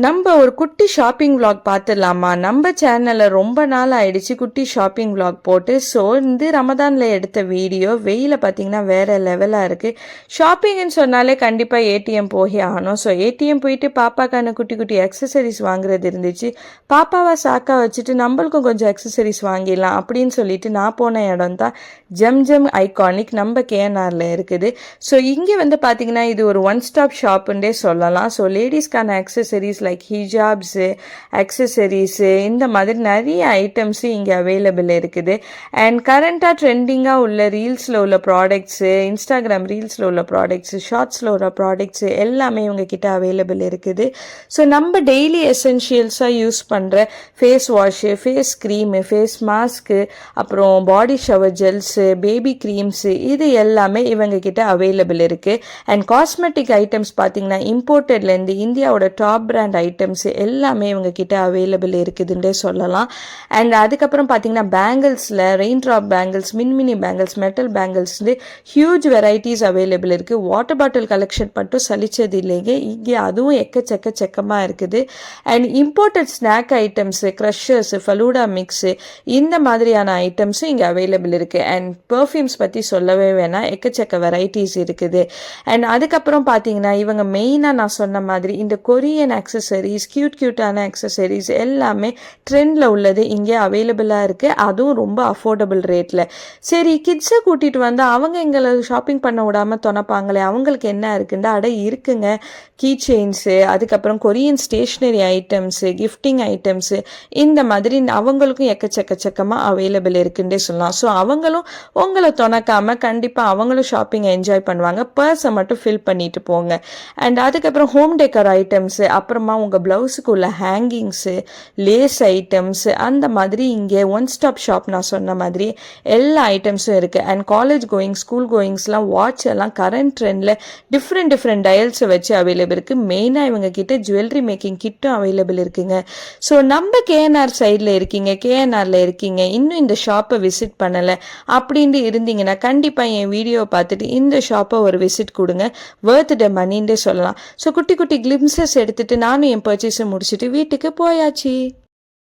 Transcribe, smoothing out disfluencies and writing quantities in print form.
நம்ம ஒரு குட்டி ஷாப்பிங் vlog பார்த்துடலாமா? நம்ம சேனலில் ரொம்ப நாள் ஆயிடுச்சு குட்டி ஷாப்பிங் vlog போட்டு. ஸோ இந்த ரமதானில் எடுத்த வீடியோ வெயில பார்த்தீங்கன்னா வேறு லெவலாக இருக்குது. ஷாப்பிங்னு சொன்னாலே கண்டிப்பாக ஏடிஎம் போகே ஆகணும். ஸோ ஏடிஎம் போயிட்டு பாப்பாக்கான குட்டி குட்டி அக்சசரிஸ் வாங்குறது இருந்துச்சு. பாப்பாவை சாக்கா வச்சுட்டு நம்மளுக்கும் கொஞ்சம் அக்சசரிஸ் வாங்கிடலாம் அப்படின்னு சொல்லிட்டு நான் போன இடம் தான் ஜம்ஜம் ஐகானிக் நம்ம கேஎன்ஆரில் இருக்குது. ஸோ இங்கே வந்து பார்த்தீங்கன்னா இது ஒரு ஒன் ஸ்டாப் ஷாப்புன்றே சொல்லலாம். ஸோ லேடிஸ்க்கான அக்சசரிஸ் லைக் ஹிஜாப்ஸு, அக்சசரிஸு, இந்த மாதிரி நிறைய ஐட்டம்ஸு இங்கே அவைலபிள் இருக்குது. அண்ட் கரண்ட்டாக ட்ரெண்டிங்காக உள்ள ரீல்ஸில் உள்ள ப்ராடக்ட்ஸு, இன்ஸ்டாகிராம் ரீல்ஸில் உள்ள ப்ராடக்ட்ஸு, ஷார்ட்ஸில் உள்ள ப்ராடக்ட்ஸு எல்லாமே இவங்க கிட்ட அவைலபிள் இருக்குது. ஸோ நம்ம டெய்லி எசென்ஷியல்ஸாக யூஸ் பண்ணுற face wash, face cream, face mask, அப்புறம் body shower gels, baby creams, இது எல்லாமே இவங்க கிட்ட அவைலபிள் இருக்குது. அண்ட் காஸ்மெட்டிக் ஐட்டம்ஸ் பார்த்தீங்கன்னா இம்போர்ட்டட்லேருந்து இந்தியாவோட டாப் பிராண்ட் ஐட்டம்ஸ் எல்லாமே இவங்க கிட்ட அவைலபிள் இருக்குதுன்றே சொல்லலாம். அண்ட் அதுக்கப்புறம் பார்த்தீங்கன்னா பேங்கிள்ஸில் ரெயின் ட்ராப் பேங்கிள்ஸ், மின்மினி பேங்கிள்ஸ், மெட்டல் பேங்கிள்ஸ்லேருந்து ஹியூஜ் வெரைட்டிஸ் அவைலபிள் இருக்குது. வாட்டர் பாட்டில் கலெக்ஷன் மட்டும் சலிச்சது இல்லைங்க, இங்கே அதுவும் எக்கச்சக்கமாக இருக்குது. And imported snack items, crushers, falooda mix, இந்த மாதிரியான ஐட்டம்ஸும் இங்கே அவைலபிள் இருக்குது. அண்ட் பர்ஃப்யூம்ஸ் பற்றி சொல்லவே வேணாம், எக்கச்சக்க வெரைட்டிஸ் இருக்குது. அண்ட் அதுக்கப்புறம் பார்த்தீங்கன்னா இவங்க மெயினாக நான் சொன்ன மாதிரி இந்த கொரியன் அக்சசரிஸ், கியூட்டான அக்சசரிஸ் எல்லாமே ட்ரெண்டில் உள்ளது இங்கே அவைலபிளாக இருக்குது. அதுவும் ரொம்ப அஃபோர்டபுள் ரேட்டில். சரி, கிட்ஸை கூட்டிகிட்டு வந்து அவங்க எங்களை ஷாப்பிங் பண்ண விடாமல் தொலைப்பாங்களே, அவங்களுக்கு என்ன இருக்குண்டா இருக்குங்க. கீ செயின்ஸு, அதுக்கப்புறம் Korean stationery items, gifting items, இந்த மாதிரி அவங்களுக்கும் எக்கச்சக்கமாக அவைலபிள் இருக்குன்றே சொல்லலாம். ஸோ அவங்களும் உங்களை தொணக்காமல் கண்டிப்பாக அவங்களும் ஷாப்பிங்கை என்ஜாய் பண்ணுவாங்க. பர்ஸை மட்டும் ஃபில் பண்ணிட்டு போங்க. அண்ட் அதுக்கப்புறம் ஹோம் டெக்கர் ஐட்டம்ஸு, அப்புறமா உங்கள் ப்ளவுஸுக்கு உள்ள ஹேங்கிங்ஸு, லேஸ் ஐட்டம்ஸு, அந்த மாதிரி இங்கே ஒன் ஸ்டாப் ஷாப் நான் சொன்ன மாதிரி எல்லா ஐட்டம்ஸும் இருக்குது. அண்ட் காலேஜ் கோயிங், ஸ்கூல் கோயிங்ஸ்லாம் வாட்ச் எல்லாம் கரண்ட் ட்ரெண்டில் டிஃப்ரெண்ட் டயல்ஸை வச்சு அவைலபிள் இருக்குது. மெயினாக இவங்க கிட்ட ஜுவல்லரி மேக்கிங் கிட்டும் அவைலபிள் இருக்குங்க. ஸோ நம்ம கேஎன்ஆர் சைடில் இருக்கீங்க, கேஎன்ஆரில் இருக்கீங்க, இன்னும் இந்த ஷாப்பை விசிட் பண்ணலை அப்படின்ட்டு இருந்தீங்கன்னா கண்டிப்பாக என் வீடியோவை பார்த்துட்டு இந்த ஷாப்பை ஒரு விசிட் கொடுங்க. வர்த் த மணின்றே சொல்லலாம். ஸோ குட்டி கிளிம்ஸஸ் எடுத்துட்டு நானும் என் பர்ச்சேஸை முடிச்சுட்டு வீட்டுக்கு போயாச்சு.